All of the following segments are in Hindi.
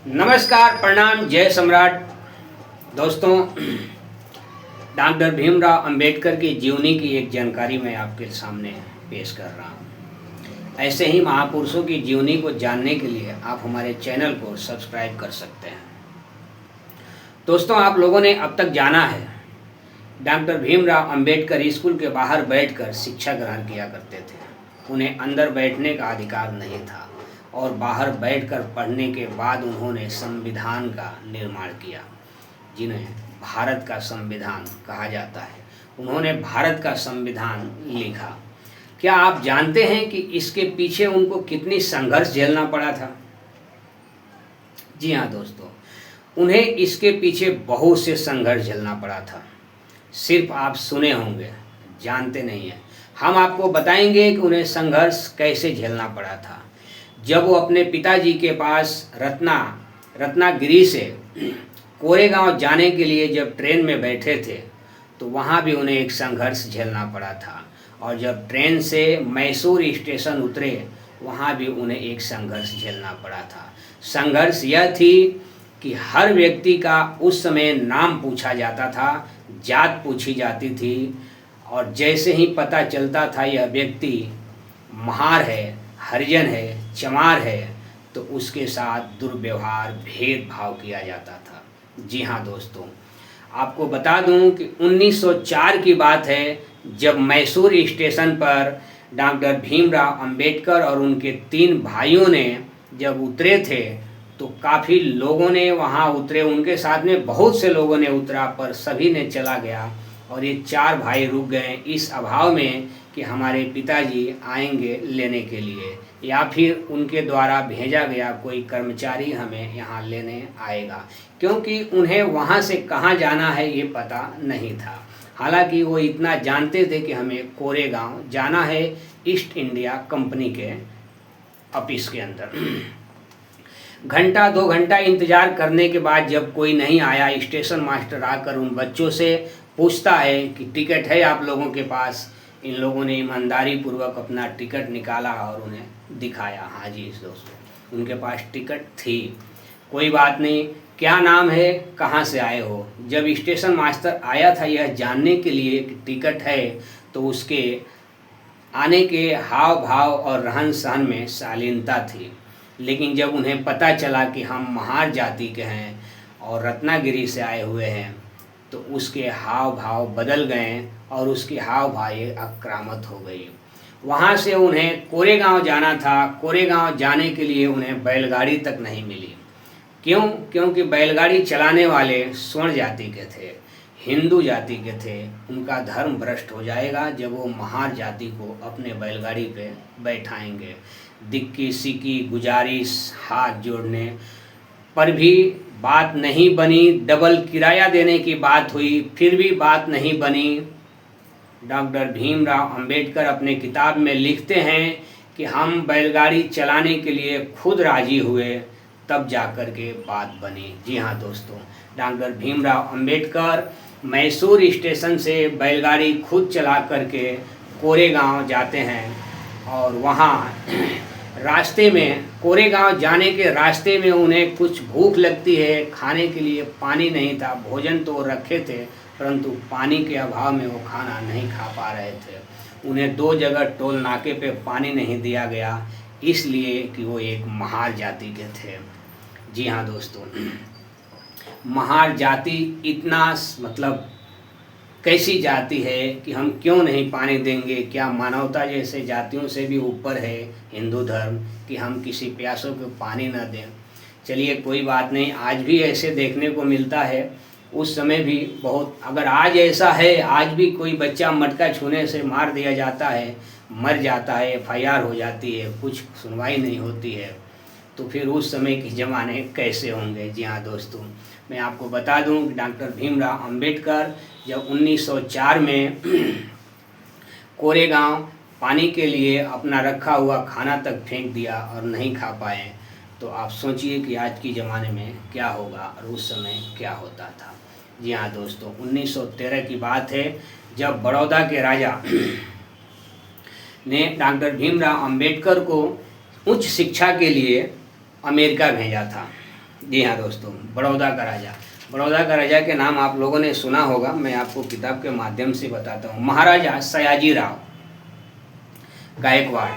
नमस्कार, प्रणाम, जय सम्राट। दोस्तों, डॉक्टर भीमराव अंबेडकर की जीवनी की एक जानकारी मैं आपके सामने पेश कर रहा हूँ। ऐसे ही महापुरुषों की जीवनी को जानने के लिए आप हमारे चैनल को सब्सक्राइब कर सकते हैं। दोस्तों, आप लोगों ने अब तक जाना है डॉक्टर भीमराव अंबेडकर स्कूल के बाहर बैठकर शिक्षा ग्रहण किया करते थे। उन्हें अंदर बैठने का अधिकार नहीं था और बाहर बैठकर पढ़ने के बाद उन्होंने संविधान का निर्माण किया, जिन्हें भारत का संविधान कहा जाता है। उन्होंने भारत का संविधान लिखा। क्या आप जानते हैं कि इसके पीछे उनको कितनी संघर्ष झेलना पड़ा था? जी हाँ दोस्तों, उन्हें इसके पीछे बहुत से संघर्ष झेलना पड़ा था। सिर्फ आप सुने होंगे, जानते नहीं हैं। हम आपको बताएंगे कि उन्हें संघर्ष कैसे झेलना पड़ा था। जब वो अपने पिताजी के पास रत्नागिरी से कोरेगांव जाने के लिए जब ट्रेन में बैठे थे, तो वहाँ भी उन्हें एक संघर्ष झेलना पड़ा था। और जब ट्रेन से मैसूर स्टेशन उतरे, वहाँ भी उन्हें एक संघर्ष झेलना पड़ा था। संघर्ष यह थी कि हर व्यक्ति का उस समय नाम पूछा जाता था, जात पूछी जाती थी, और जैसे ही पता चलता था यह व्यक्ति महार है, हरिजन है, चमार है, तो उसके साथ दुर्व्यवहार, भेदभाव किया जाता था। जी हाँ दोस्तों, आपको बता दूं कि 1904 की बात है, जब मैसूर स्टेशन पर डॉक्टर भीमराव अंबेडकर और उनके 3 भाइयों ने जब उतरे थे, तो काफ़ी लोगों ने वहाँ उतरे। उनके साथ में बहुत से लोगों ने उतरा, पर सभी ने चला गया और ये 4 भाई रुक गए इस अभाव में कि हमारे पिताजी आएंगे लेने के लिए, या फिर उनके द्वारा भेजा गया कोई कर्मचारी हमें यहाँ लेने आएगा, क्योंकि उन्हें वहाँ से कहाँ जाना है ये पता नहीं था। हालांकि वो इतना जानते थे कि हमें कोरेगांव जाना है, ईस्ट इंडिया कंपनी के ऑफिस के अंदर। घंटा 2 घंटा इंतज़ार करने के बाद जब कोई नहीं आया, स्टेशन मास्टर आकर उन बच्चों से पूछता है कि टिकट है आप लोगों के पास। इन लोगों ने ईमानदारी पूर्वक अपना टिकट निकाला और उन्हें दिखाया। हाँ जी दोस्तों, उनके पास टिकट थी। कोई बात नहीं, क्या नाम है, कहाँ से आए हो? जब स्टेशन मास्टर आया था यह जानने के लिए कि टिकट है, तो उसके आने के हाव भाव और रहन सहन में शालीनता थी। लेकिन जब उन्हें पता चला कि हम महार जाति के हैं और रत्नागिरी से आए हुए हैं, तो उसके हाव भाव बदल गए और उसकी हाव भाव आक्रामक हो गई। वहाँ से उन्हें कोरेगांव जाना था। कोरेगांव जाने के लिए उन्हें बैलगाड़ी तक नहीं मिली। क्यों? क्योंकि बैलगाड़ी चलाने वाले स्वर्ण जाति के थे, हिंदू जाति के थे। उनका धर्म भ्रष्ट हो जाएगा जब वो महार जाति को अपने बैलगाड़ी पे बैठाएंगे। दिक्की सिक्की गुजारिश, हाथ जोड़ने पर भी बात नहीं बनी। डबल किराया देने की बात हुई, फिर भी बात नहीं बनी। डॉक्टर भीमराव अंबेडकर अपने किताब में लिखते हैं कि हम बैलगाड़ी चलाने के लिए खुद राजी हुए, तब जाकर के बात बनी। जी हाँ दोस्तों, डॉक्टर भीमराव अंबेडकर मैसूर स्टेशन से बैलगाड़ी खुद चला करके कोरेगांव जाते हैं। और वहाँ रास्ते में, कोरेगांव जाने के रास्ते में उन्हें कुछ भूख लगती है। खाने के लिए पानी नहीं था। भोजन तो रखे थे, परंतु पानी के अभाव में वो खाना नहीं खा पा रहे थे। उन्हें 2 जगह टोल नाके पे पानी नहीं दिया गया, इसलिए कि वो एक महार जाति के थे। जी हाँ दोस्तों, महार जाति इतना मतलब कैसी जाति है कि हम क्यों नहीं पानी देंगे? क्या मानवता जैसे जातियों से भी ऊपर है हिंदू धर्म कि हम किसी प्यासों को पानी न दें? चलिए कोई बात नहीं, आज भी ऐसे देखने को मिलता है। उस समय भी बहुत, अगर आज ऐसा है, आज भी कोई बच्चा मटका छूने से मार दिया जाता है, मर जाता है, FIR हो जाती है, कुछ सुनवाई नहीं होती है, तो फिर उस समय के ज़माने कैसे होंगे? जी हाँ दोस्तों, मैं आपको बता दूं कि डॉक्टर भीमराव अंबेडकर जब 1904 में कोरेगांव पानी के लिए अपना रखा हुआ खाना तक फेंक दिया और नहीं खा पाए, तो आप सोचिए कि आज के ज़माने में क्या होगा और उस समय क्या होता था। जी हाँ दोस्तों, 1913 की बात है, जब बड़ौदा के राजा ने डॉक्टर भीमराव अंबेडकर को उच्च शिक्षा के लिए अमेरिका भेजा था। जी हाँ दोस्तों, बड़ौदा का राजा। बड़ौदा का राजा के नाम आप लोगों ने सुना होगा, मैं आपको किताब के माध्यम से बताता हूँ। महाराजा सयाजीराव गायकवाड़।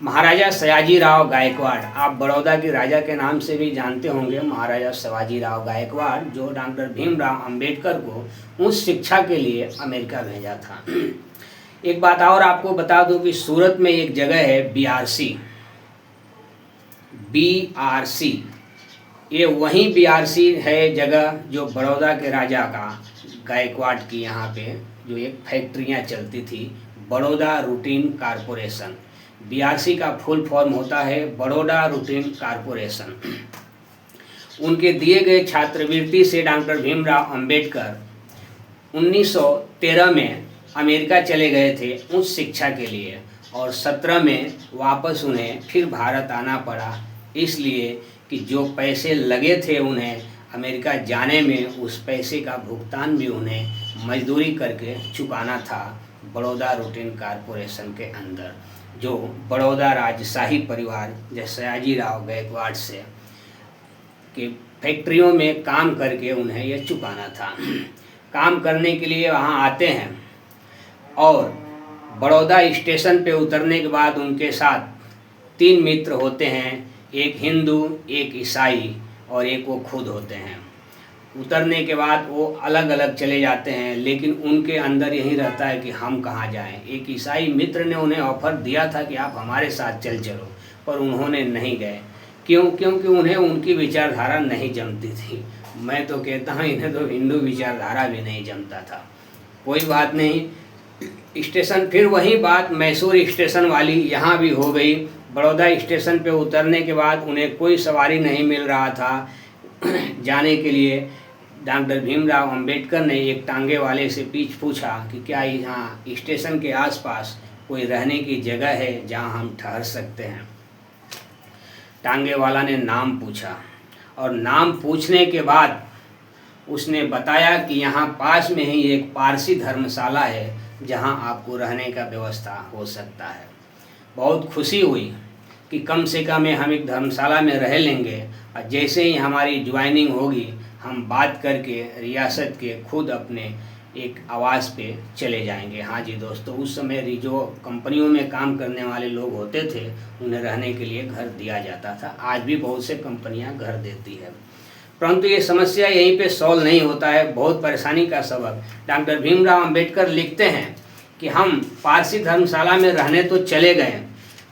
महाराजा सयाजीराव गायकवाड़, आप बड़ौदा के राजा के नाम से भी जानते होंगे, महाराजा सयाजीराव गायकवाड़, जो डॉक्टर भीमराव अंबेडकर को उच्च शिक्षा के लिए अमेरिका भेजा था। एक बात और आपको बता दूं कि सूरत में एक जगह है बीआरसी, ये वही बीआरसी है जगह जो बड़ौदा के राजा का गायकवाड़ की यहाँ पे जो एक फैक्ट्रियाँ चलती थी, बड़ौदा रूटीन कारपोरेशन। बीआरसी का फुल फॉर्म होता है बड़ौदा रूटीन कारपोरेशन। उनके दिए गए छात्रवृत्ति से डॉक्टर भीमराव अंबेडकर 1913 में अमेरिका चले गए थे उच्च शिक्षा के लिए, और 17 में वापस उन्हें फिर भारत आना पड़ा, इसलिए कि जो पैसे लगे थे उन्हें अमेरिका जाने में, उस पैसे का भुगतान भी उन्हें मजदूरी करके चुकाना था बड़ौदा रूटीन कारपोरेशन के अंदर, जो बड़ौदा राजशाही परिवार जैसे सयाजीराव गायकवाड़ से कि फैक्ट्रियों में काम करके उन्हें यह चुकाना था। काम करने के लिए वहाँ आते हैं और बड़ौदा स्टेशन पे उतरने के बाद उनके साथ 3 मित्र होते हैं, एक हिंदू, एक ईसाई और एक वो खुद होते हैं। उतरने के बाद वो अलग अलग चले जाते हैं, लेकिन उनके अंदर यही रहता है कि हम कहाँ जाएं। एक ईसाई मित्र ने उन्हें ऑफ़र दिया था कि आप हमारे साथ चलो, पर उन्होंने नहीं गए। क्यों? क्योंकि उन्हें उनकी विचारधारा नहीं जमती थी। मैं तो कहता हूँ इन्हें तो हिंदू विचारधारा भी नहीं जमता था। कोई बात नहीं, स्टेशन फिर वही बात मैसूर स्टेशन वाली यहाँ भी हो गई। बड़ौदा स्टेशन पे उतरने के बाद उन्हें कोई सवारी नहीं मिल रहा था जाने के लिए। डॉक्टर भीमराव अंबेडकर ने एक टांगे वाले से पूछा कि क्या यहाँ स्टेशन के आसपास कोई रहने की जगह है जहाँ हम ठहर सकते हैं। टांगे वाला ने नाम पूछा, और नाम पूछने के बाद उसने बताया कि यहाँ पास में ही एक पारसी धर्मशाला है जहाँ आपको रहने का व्यवस्था हो सकता है। बहुत खुशी हुई कि कम से कम हम एक धर्मशाला में रह लेंगे, और जैसे ही हमारी ज्वाइनिंग होगी हम बात करके रियासत के खुद अपने एक आवास पे चले जाएंगे। हाँ जी दोस्तों, उस समय जो कंपनियों में काम करने वाले लोग होते थे उन्हें रहने के लिए घर दिया जाता था। आज भी बहुत से कंपनियां घर देती है, परंतु ये समस्या यहीं पे सॉल्व नहीं होता है, बहुत परेशानी का सबक। डॉक्टर भीमराव अंबेडकर लिखते हैं कि हम पारसी धर्मशाला में रहने तो चले गए,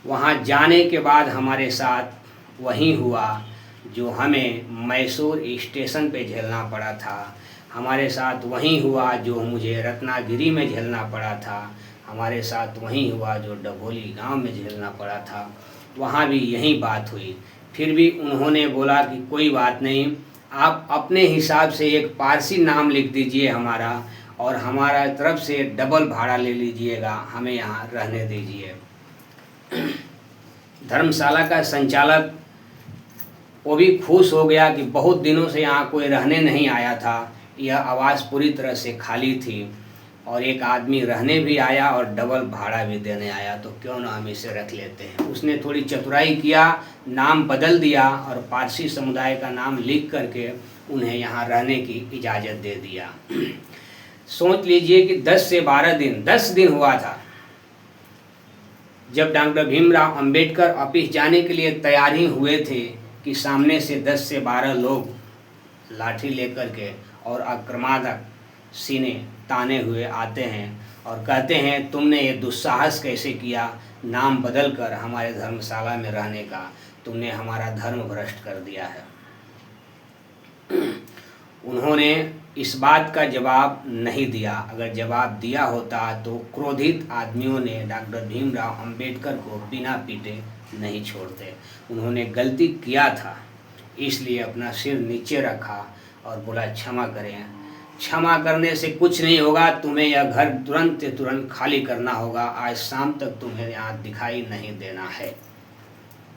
वहाँ जाने के बाद हमारे साथ वही हुआ जो हमें मैसूर स्टेशन पे झेलना पड़ा था। हमारे साथ वही हुआ जो मुझे रत्नागिरी में झेलना पड़ा था। हमारे साथ वही हुआ जो डभोली गांव में झेलना पड़ा था, वहाँ भी यही बात हुई। फिर भी उन्होंने बोला कि कोई बात नहीं, आप अपने हिसाब से एक पारसी नाम लिख दीजिए हमारा, और हमारा तरफ से डबल भाड़ा ले लीजिएगा, हमें यहाँ रहने दीजिए। धर्मशाला का संचालक वो भी खुश हो गया कि बहुत दिनों से यहाँ कोई रहने नहीं आया था, यह आवास पूरी तरह से खाली थी, और एक आदमी रहने भी आया और डबल भाड़ा भी देने आया, तो क्यों ना हम इसे रख लेते हैं। उसने थोड़ी चतुराई किया, नाम बदल दिया और पारसी समुदाय का नाम लिख करके उन्हें यहाँ रहने की इजाज़त दे दिया। सोच लीजिए कि 10 से 12 दिन, 10 दिन हुआ था जब डॉक्टर भीमराव अंबेडकर ऑफिस जाने के लिए तैयार ही हुए थे कि सामने से 10 से 12 लोग लाठी लेकर के और आक्रामक सीने ताने हुए आते हैं और कहते हैं तुमने ये दुस्साहस कैसे किया, नाम बदल कर हमारे धर्मशाला में रहने का, तुमने हमारा धर्म भ्रष्ट कर दिया है। उन्होंने इस बात का जवाब नहीं दिया। अगर जवाब दिया होता तो क्रोधित आदमियों ने डॉक्टर भीमराव अंबेडकर को बिना पीटे नहीं छोड़ते। उन्होंने गलती किया था, इसलिए अपना सिर नीचे रखा और बोला क्षमा करें। क्षमा करने से कुछ नहीं होगा, तुम्हें यह घर तुरंत खाली करना होगा, आज शाम तक तुम्हें यहाँ दिखाई नहीं देना है।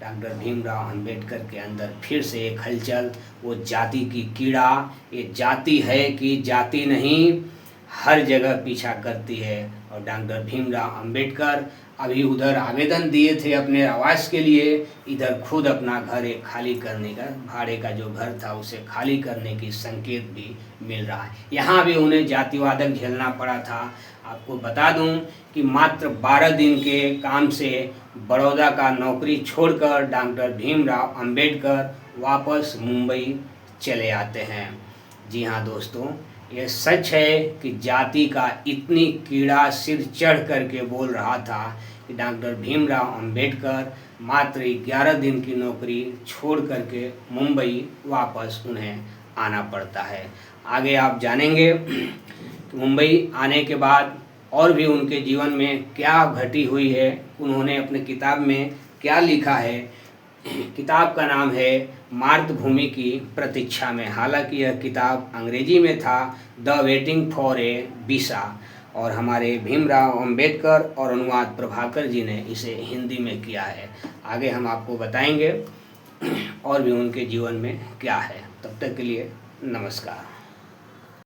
डॉक्टर भीमराव अंबेडकर के अंदर फिर से एक हलचल, वो जाति की कीड़ा, ये जाति है कि जाति नहीं, हर जगह पीछा करती है। और डॉक्टर भीमराव अंबेडकर अभी उधर आवेदन दिए थे अपने आवास के लिए, इधर खुद अपना घर एक खाली करने का, भाड़े का जो घर था उसे खाली करने की संकेत भी मिल रहा है। यहाँ भी उन्हें जातिवादक झेलना पड़ा था। आपको बता दूं कि मात्र 12 दिन के काम से बड़ौदा का नौकरी छोड़कर डॉक्टर भीमराव अंबेडकर वापस मुंबई चले आते हैं। जी हाँ दोस्तों, ये सच है कि जाति का इतनी कीड़ा सिर चढ़ करके बोल रहा था कि डॉक्टर भीमराव अंबेडकर मात्र 11 दिन की नौकरी छोड़ करके मुंबई वापस उन्हें आना पड़ता है। आगे आप जानेंगे कि मुंबई आने के बाद और भी उनके जीवन में क्या घटी हुई है, उन्होंने अपने किताब में क्या लिखा है। किताब का नाम है मातृभूमि की प्रतीक्षा में। हालांकि यह किताब अंग्रेजी में था, the waiting for a visa, और हमारे भीमराव अंबेडकर और अनुवाद प्रभाकर जी ने इसे हिंदी में किया है। आगे हम आपको बताएंगे और भी उनके जीवन में क्या है। तब तक के लिए नमस्कार।